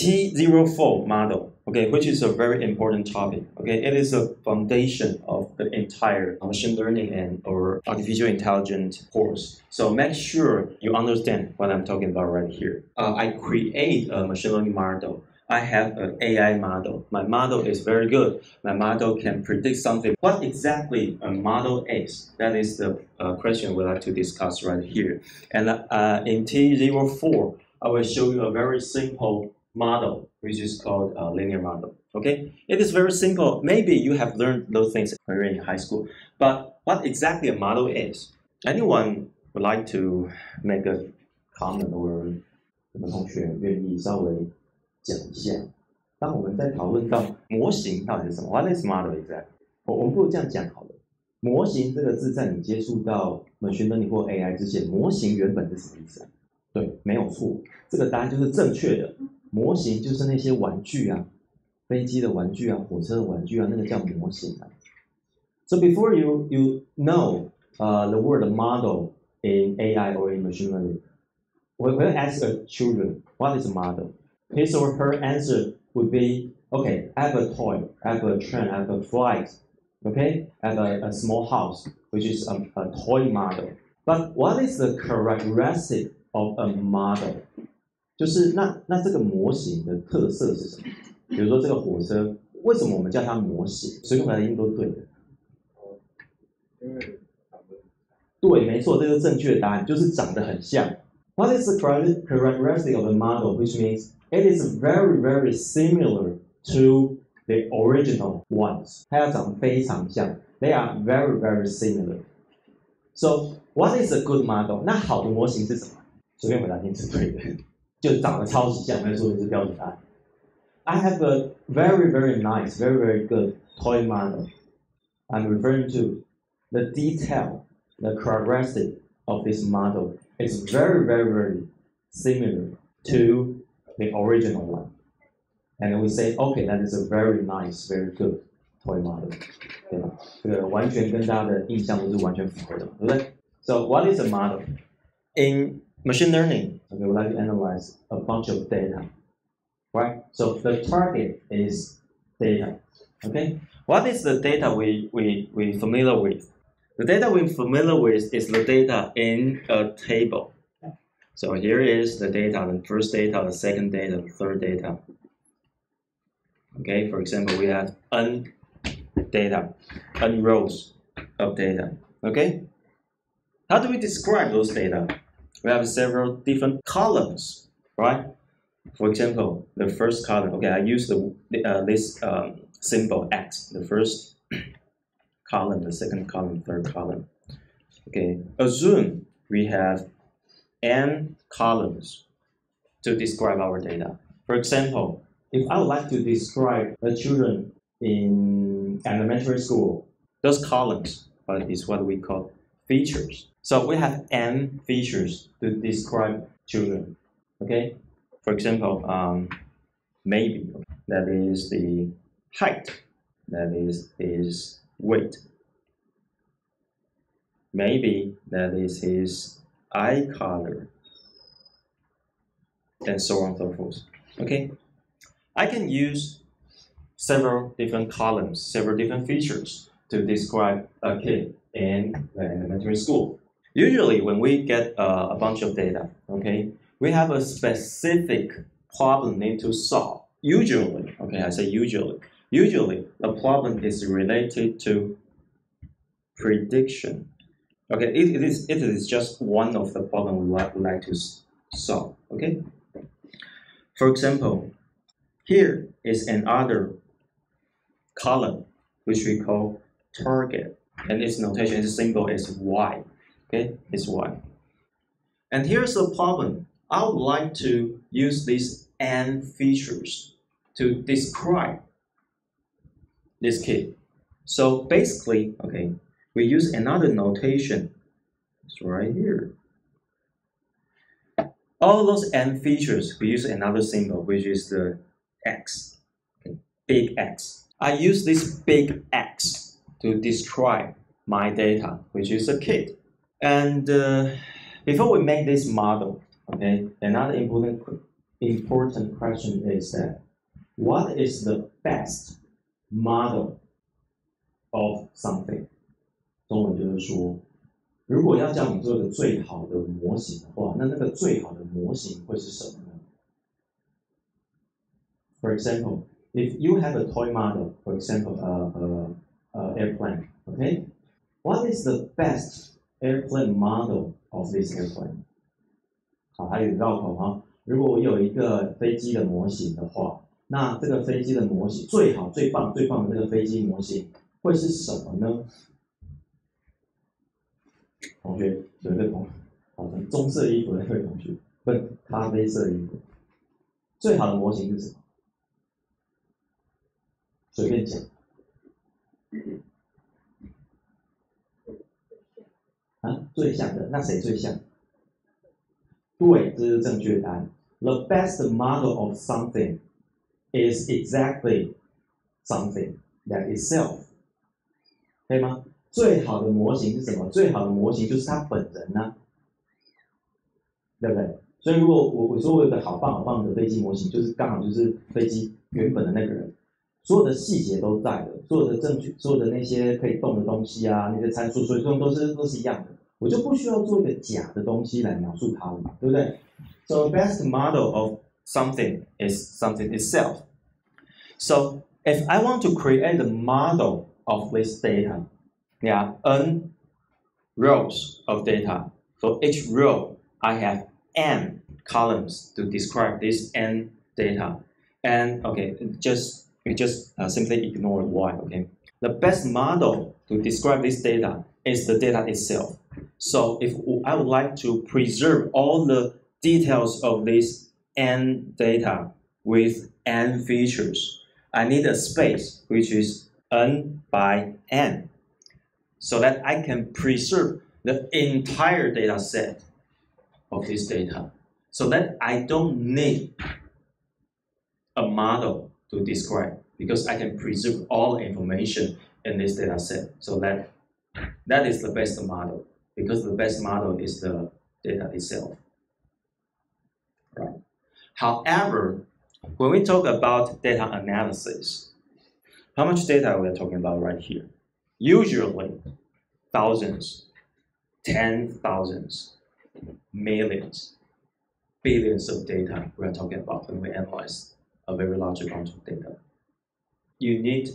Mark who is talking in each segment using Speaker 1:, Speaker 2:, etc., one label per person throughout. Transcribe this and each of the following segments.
Speaker 1: T04 model, okay, which is a very important topic. Okay, it is a foundation of the entire machine learning and or artificial intelligence course. So make sure you understand what I'm talking about right here. I create a machine learning model. I have an AI model. My model is very good. My model can predict something. What exactly a model is? That is the question we'd like to discuss right here. And in T04, I will show you a very simple model, which is called a linear model. Okay, it is very simple. Maybe you have learned those things when you're in high school, but what exactly a model is? Anyone would like to make a comment or 有没有同学愿意稍微讲一下？当我们在讨论到模型到底是什么 ，What is model exactly？ 我们不如这样讲好了。模型这个字在你接触到 machine learning 或 AI 之前，模型原本是什么意思啊？对，没有错，这个答案就是正确的。模型就是那些玩具啊，飞机的玩具啊，火车的玩具啊，那个叫模型啊。So before you know the word model in AI or in machine learning, when I ask a children what is a model, his or her answer would be, okay, I have a toy, I have a train, I have a flight, okay, I have a small house, which is a toy model. But what is the characteristic of a model? 就是那这个模型的特色是什么？比如说这个火车，为什么我们叫它模型？随便回答一定都对的。对，没错，这个正确的答案就是长得很像。What is the characteristic of a model? Which means it is very, very similar to the original ones. 它要长得非常像。They are very, very similar. So, what is a good model? 那好的模型是什么？随便回答一定是对的。就长得超级像，没说的是标准答案。I have a very, very nice, very, very good toy model. I'm referring to the detail, the characteristic of this model is very, very, very similar to the original one. And we say, okay, that is a very nice, very good toy model. 对吧？这个完全跟大家的印象都是完全符合的，对不对？ So what is a model? In machine learning, okay, we'd like to analyze a bunch of data, right? So the target is data, okay? What is the data we familiar with? The data we're familiar with is the data in a table. So here is the data, the first data, the second data, the third data. Okay, for example, we have n data, n rows of data, okay? How do we describe those data? We have several different columns, right? For example, the first column, okay, I use this symbol X, the first column, the second column, third column. Okay, assume we have n columns to describe our data. For example, if I would like to describe the children in elementary school, those columns is what we call features. So we have n features to describe children. Okay, for example, maybe that is the height, that is his weight. Maybe that is his eye color, and so on and so forth. Okay, I can use several different columns, several different features to describe a kid in the elementary school. Usually, when we get a bunch of data, okay, we have a specific problem need to solve. Usually, okay, I say usually. Usually, the problem is related to prediction. Okay, it is just one of the problems we would like to solve. Okay. For example, here is another column which we call target, and its notation, its symbol is Y. Okay, it's Y. And here's the problem. I would like to use these n features to describe this kid. So basically, okay, we use another notation. It's right here. All those n features, we use another symbol, which is the X, okay, big X. I use this big X to describe my data, which is a kid. And before we make this model, okay, another important important question is that what is the best model of something？ 中文就是说，如果要叫你做一个最好的模型的话，那个最好的模型会是什么呢 ？For example, if you have a toy model, for example, airplane, okay, what is the best airplane model of this airplane？ 好，还有绕口哈。如果我有一个飞机的模型的话，那这个飞机的模型最好、最棒的那个飞机模型会是什么呢？同学有一个同学，好像棕色衣服的那位同学问咖啡色衣服，最好的模型是什么？随便讲。啊，最像的，那谁最像？对，这是正确答案。The best model of something is exactly something that itself， 可以吗？最好的模型是什么？最好的模型就是他本人啊，对不对？所以如果我说我有个好棒的飞机模型，就是刚好就是飞机原本的那个人，所有的细节都在的，所有的证据，所有的那些可以动的东西啊，那些参数，所以都是一样的。我就不需要做一个假的东西来描述它了嘛，对不对 ？So the best model of something is something itself. So if I want to create a model of this data, yeah, n rows of data. For each row, I have n columns to describe this n data. And okay, we just simply ignore y. Okay, the best model to describe this data is the data itself. So if I would like to preserve all the details of this n data with n features, I need a space which is n by n, so that I can preserve the entire data set of this data, so that I don't need a model to describe, because I can preserve all the information in this data set. So that is the best model, because the best model is the data itself. Right. However, when we talk about data analysis, how much data are we talking about right here? Usually, thousands, 10,000s, millions, billions of data we are talking about when we analyze a very large amount of data. You need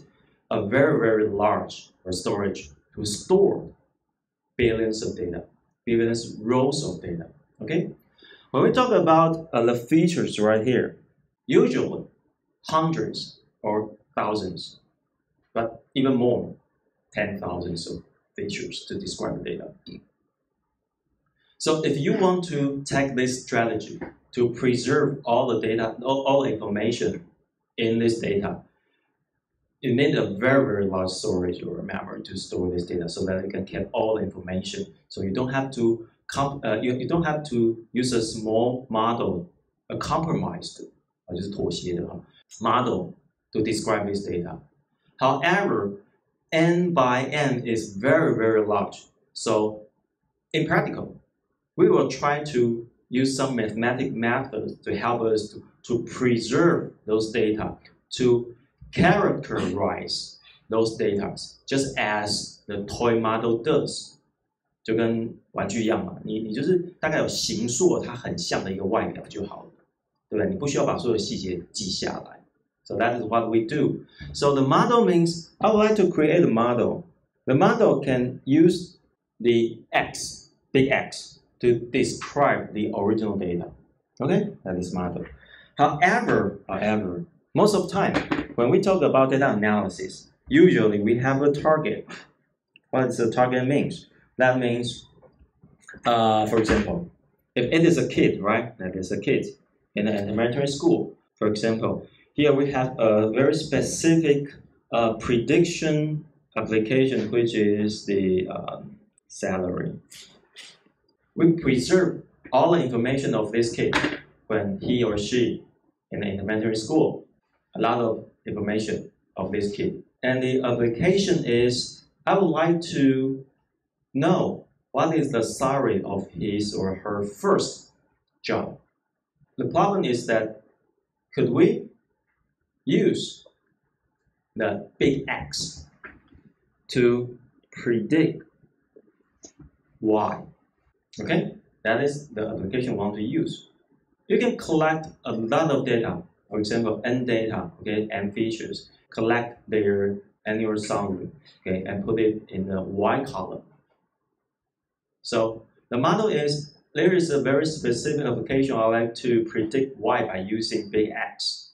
Speaker 1: a very, very large storage to store billions of data, billions rows of data, okay? When we talk about the features right here, usually hundreds or thousands, but even more, 10,000s of features to describe the data. So if you want to take this strategy to preserve all the data, all the information in this data, you need a very, very large storage or memory to store this data, so that you can get all the information. So you don't have to you don't have to use a small model, a compromised, model to describe this data. However, n by n is very, very large. So in practical, we will try to use some mathematical methods to help us to preserve those data, to characterize those data, just as the toy model does. 就跟玩具一样嘛，你就是大概有形塑它很像的一个外表就好了，对不对？你不需要把所有的细节记下来。So that is what we do. So the model means I would like to create a model. The model can use the X, big X, to describe the original data. Okay, that is model. However, most of the time, when we talk about data analysis, usually we have a target. What does the target means? That means, for example, if it is a kid, right? That is a kid in an elementary school. For example, here we have a very specific prediction application, which is the salary. We preserve all the information of this kid when he or she in the elementary school. A lot of information of this kid. And the application is, I would like to know what is the salary of his or her first job. the problem is that could we use the big X to predict Y? Okay, that is the application we want to use. You can collect a lot of data, for example, N data, okay, and features, collect their annual salary, okay, and put it in the Y column. So the model is, there is a very specific application I like to predict Y by using big X.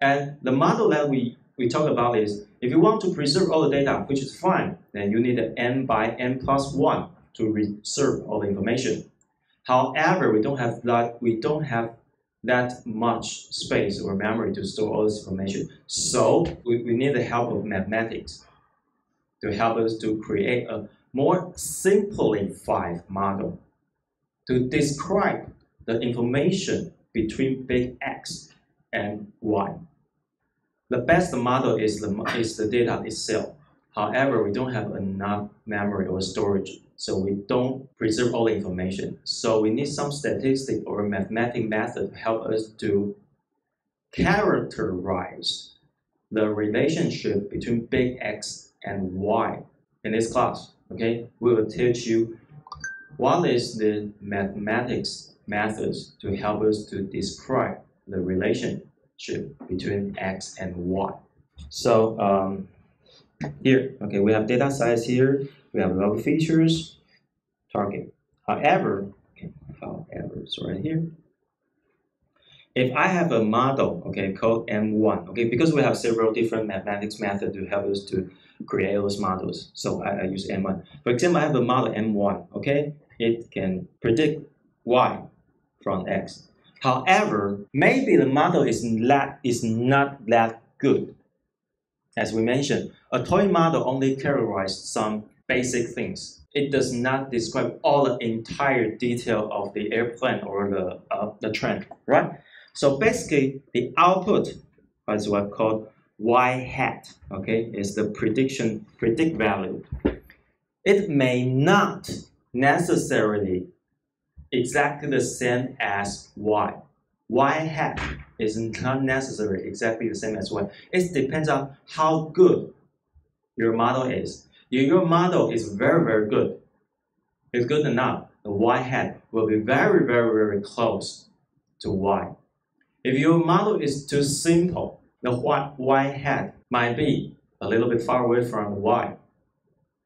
Speaker 1: And the model that we talk about is, if you want to preserve all the data, which is fine, then you need an N by N plus 1 to preserve all the information. However, we don't have that much space or memory to store all this information. So we need the help of mathematics to help us to create a more simplified model to describe the information between big X and Y. The best model is the data itself. However, we don't have enough memory or storage, so we don't preserve all the information. So we need some statistic or mathematical method to help us to characterize the relationship between big X and Y. In this class, okay, we will teach you what is the mathematics methods to help us to describe the relationship between X and Y. So here, okay, we have data size here, we have log features, target. However, so right here, if I have a model, okay, called M1, okay, because we have several different mathematics methods to help us to create those models, so I use M1. For example, I have a model M1, okay, it can predict Y from X. However, maybe the model is not that good. As we mentioned, a toy model only characterizes some basic things. It does not describe all the entire detail of the airplane or the train, right? So basically, the output is what called Y hat, okay, is the predict value. It may not necessarily exactly the same as Y. Y hat is not necessarily exactly the same as Y. It depends on how good your model is. If your model is very, very good, it's good enough, the Y hat will be very, very, very close to Y. If your model is too simple, the Y hat might be a little bit far away from Y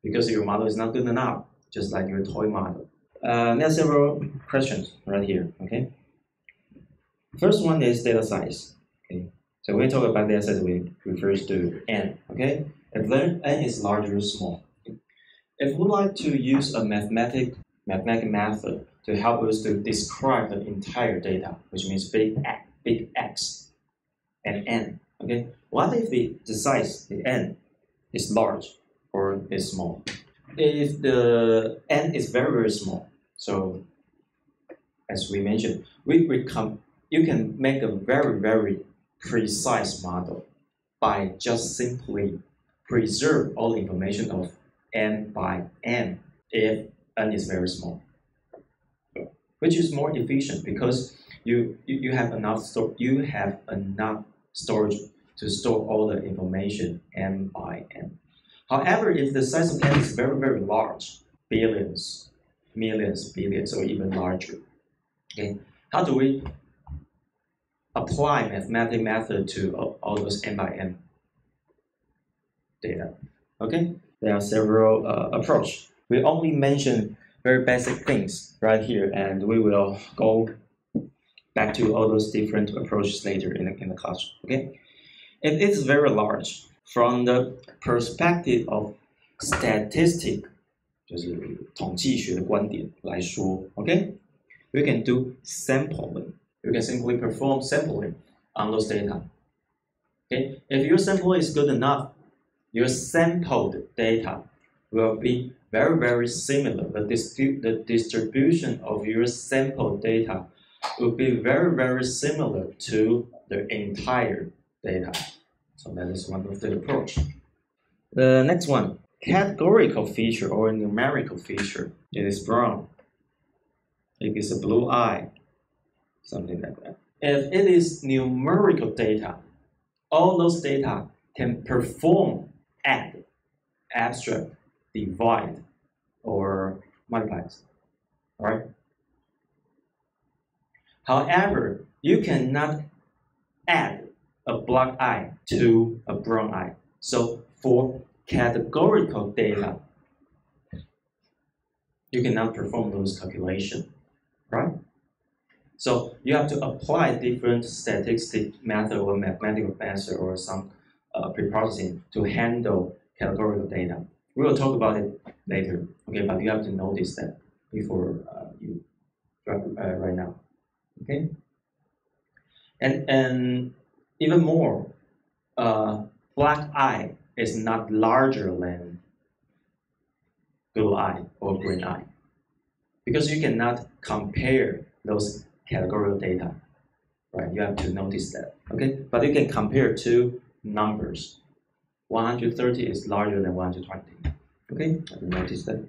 Speaker 1: because your model is not good enough, just like your toy model. There are several questions right here, okay? First one is data size, okay? So when we talk about data size, we refers to N, okay? If N is larger or small. If we like to use a mathematical method to help us to describe the entire data, which means big X and N, okay? What if the size, the N, is large or is small? If the N is very, very small, so as we mentioned, you can make a very, very precise model by just simply preserve all the information of N by N if N is very small, which is more efficient because you have enough storage to store all the information N by N. However, if the size of N is very, very large, billions, millions, billions, or even larger, okay, how do we apply mathematical method to all those N by N data? Okay, there are several approaches. We only mention very basic things right here, and we will go back to all those different approaches later in the class. Okay, if it's very large, from the perspective of statistic, 就是统计学的观点来说 ，okay, we can do sampling. You can simply perform sampling on those data. Okay, if your sample is good enough, your sampled data will be very, very similar. The distribution of your sample data will be very, very similar to the entire data. So that is one of the approach. The next one, categorical feature or numerical feature. It is brown. It is a blue eye, something like that. if it is numerical data, all those data can perform add, abstract, divide, or multiply. All right? However, you cannot add a black eye to a brown eye. So for categorical data, you cannot perform those calculations, right? So you have to apply different statistic method or mathematical method or some preprocessing to handle categorical data. We will talk about it later, okay? But you have to notice that before you right now, okay? And even more, black eye is not larger than blue eye or green eye because you cannot compare those categorical data, right? You have to notice that, okay? But you can compare two numbers. 130 is larger than 120, okay? You have to notice that.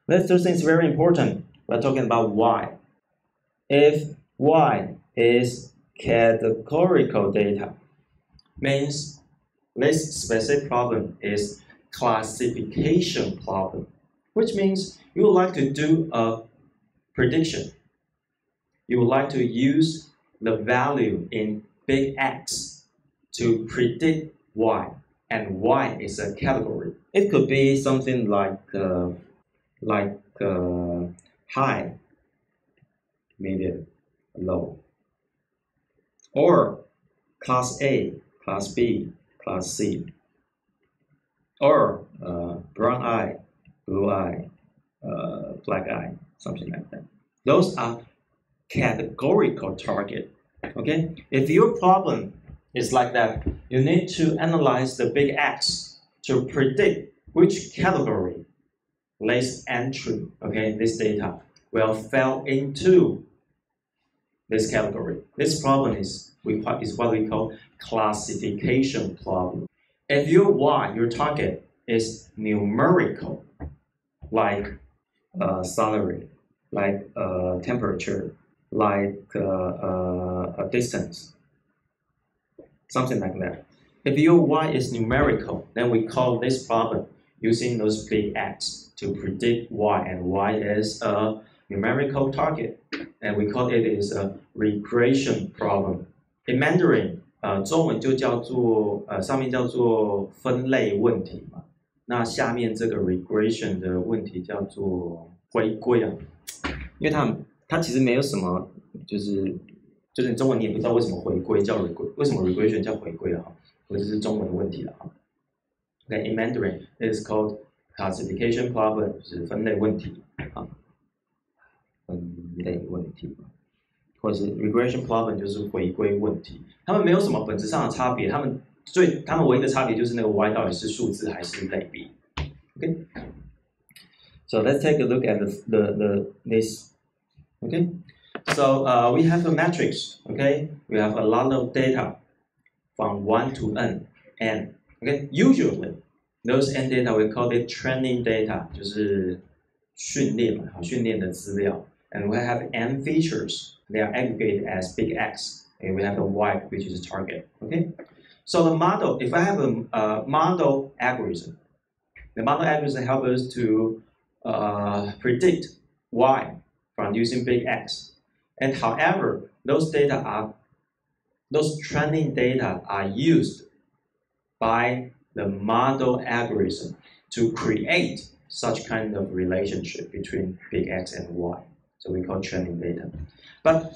Speaker 1: This third thing is very important. We're talking about Y. If Y is categorical data, means this specific problem is classification problem, which means you would like to do a prediction. You would like to use the value in big X to predict Y, and Y is a category. It could be something like high, medium, low, or class A, class B, class C, or brown eye, blue eye, black eye, something like that. Those are categorical target, okay? If your problem is like that, you need to analyze the big X to predict which category this entry, okay, this data will fall into this category. This problem is what we call classification problem. If your Y, your target, is numerical, like salary, like temperature, like a distance, something like that. If your Y is numerical, then we call this problem using those big X to predict Y, and Y is a numerical target, and we call it is a regression problem. In Mandarin, 中文就叫做上面叫做分类问题嘛，那下面这个 regression 的问题叫做回归啊，因为它其实没有什么，就是你中文你也不知道为什么回归叫 regression， 为什么 regression 叫回归啊？或者是中文的问题了啊。Okay, in Mandarin, it is called classification problem， 就是分类问题啊，分类问题。或者是 regression problem 就是回归问题，它们没有什么本质上的差别，它们唯一的差别就是那个 y 到底是数字还是类比。Okay, so let's take a look at this. Okay, so we have a matrix. Okay, we have a lot of data from 1 to n. Okay, usually those n data we call it training data， 就是训练嘛，训练的资料。And we have n features. They are aggregated as big X, and we have a Y, which is a target. Okay, so the model, if I have a model algorithm, the model algorithm helps us to predict Y from using big X. And however, those training data are used by the model algorithm to create such kind of relationship between big X and Y. So we call training data. But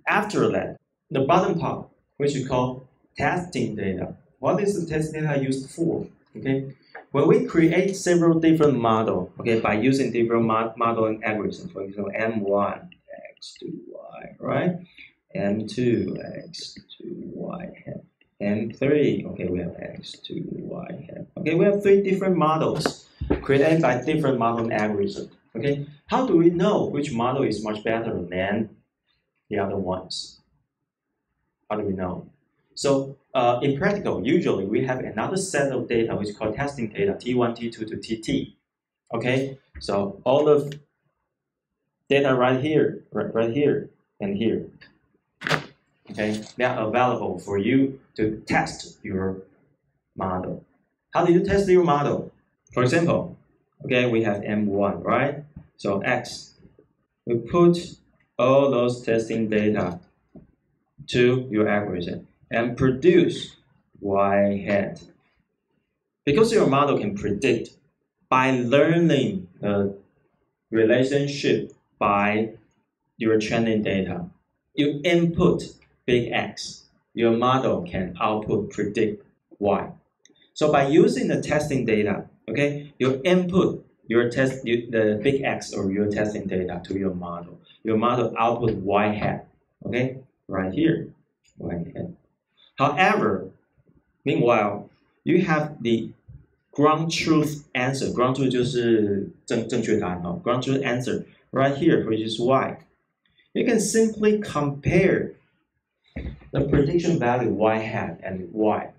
Speaker 1: after that, the bottom part, which we call testing data. What is the testing data used for? Okay, when we create several different models, okay, by using different modeling algorithms, for example, M1 x to y, right? M2 x to y, M3, okay, we have x to y. Okay, we have 3 different models created by different modeling algorithms. Okay, how do we know which model is much better than the other ones? How do we know? So in practical, usually we have another set of data which is called testing data, T1, T2 to TT. Okay, so all the data right here, and here. Okay, they are available for you to test your model. How do you test your model? For example, okay, we have M1, right? So X, we put all those testing data to your algorithm and produce Y hat. Because your model can predict by learning the relationship by your training data, you input big X, your model can output predict Y. So by using the testing data, okay, you input the big X or your testing data to your model. Your model output Y hat, okay, right here, Y hat. However, meanwhile, you have the ground truth answer. Ground truth 就是正确答案哦。Ground truth answer right here, which is Y. You can simply compare the prediction value Y hat and Y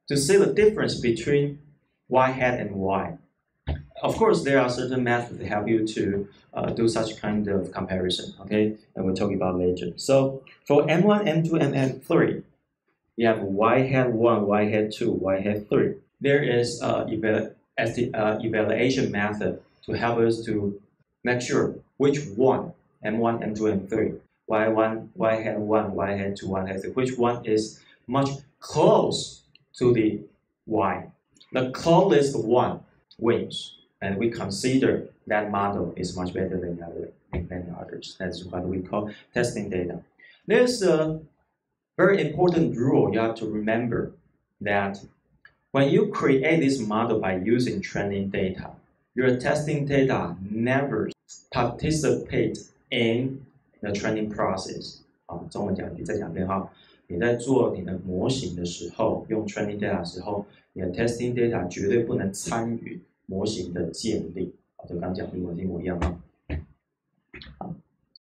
Speaker 1: to see the difference between Y hat and Y. Of course, there are certain methods that help you to do such kind of comparison, okay? And we'll talk about later. So for M1, M2, and M3, you have Y hat 1, Y hat 2, Y hat 3. There is evaluation method to help us to make sure which one, M1, M2, M3, Y1, Y hat 1, Y hat 2, Y hat 3, which one is much close to the Y. The closest one wins, and we consider that model is much better than others. That's what we call testing data. There's a very important rule you have to remember that when you create this model by using training data, your testing data never participate in the training process. 中文讲，再讲一遍哈。你在做你的模型的时候，用 training data 的时候，你的 testing data 绝对不能参与模型的建立。就刚讲英文一模一样哈。